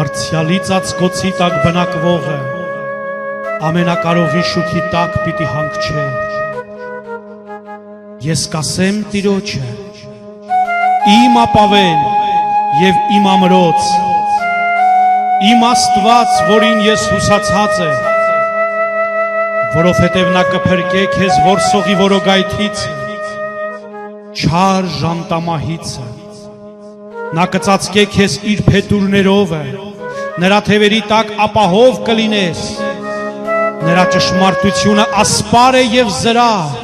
Բարձյալի ծածկոցի տակ բնակվողը ամենակարողի շուքի տակ պիտի հանգչե։ Ես կասեմ Տիրոջը, իմ ապավեն և իմ ամրոց, իմ Աստված, որին ես հուսացած եմ, որովհետև նա կփրկե քեզ որսողի որոգայթից, չար ժանտամահիցը, նա կծածկե քեզ իր փետուրներով, նրա թևերի տակ ապահով կլինես, նրա ճշմարտությունը ասպար է և զրահ,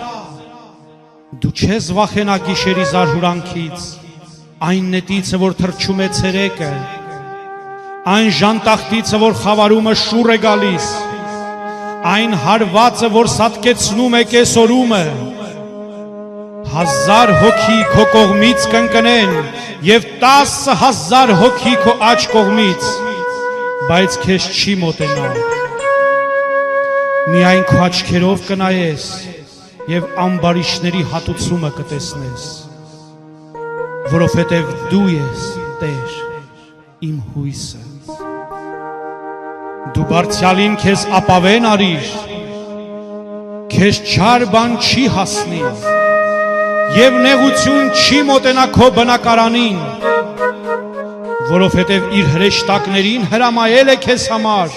դու չես վախենա գիշերի զարհուրանքից, այն նետիցը, որ թռչում է ցերեկը, այն ժանտախտիցը, որ խավարումը շուռ է գալիս, այն հարվածը, որ սատկեցնում է կեսորումը, 1000 հոգի քո կողմից կընկնեն և 10,000 հոգի քո աջ կողմից, բայց քեզ չի մոտենա, միայն քո աչքերով կնայես և ամբարիշտների հատուցումը կտեսնես, որովհետև դու ես Տեր, իմ հույսը, դու Բարձյալին քեզ ապավեն արիր, քեզ չար բան չի հասնի, և նեղություն չի մոտենա քո բնակարանին, որովհետև իր հրեշտակներին հրամայել է քեզ համար,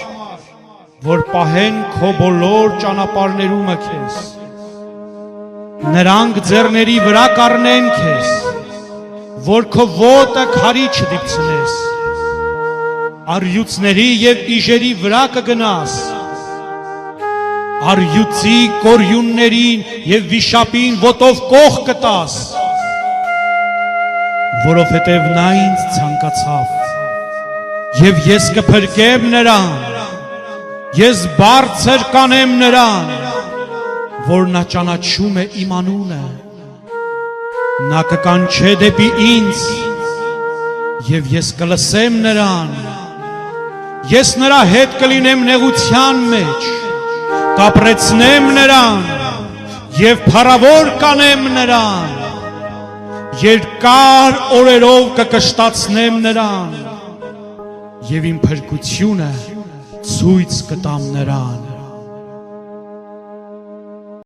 որ պահեն քո բոլոր ճանապարհներումը քեզ, նրանք ձեռների վրա կառնեն քեզ, որ քո ոտը քարի չդիպցնես, առյուծների և իժերի վրա կգնաս, առյուծի կորյուններին և վիշապին ոտով կող կտաս, որովհետև նա ինձ ցանկացավ, և ես կփրկեմ նրան, ես բարձր կանեմ նրան, որ նա ճանաչում է իմ անունը, նա կկանչե դեպի ինձ, և ես կլսեմ նրան, ես նրա հետ կլինեմ նեղության մեջ, կապրեցնեմ նրան և փառավոր կանեմ նրան, երկար օրերով կկշտացնեմ նրան և իմ փրկությունը ցույց կտամ նրան։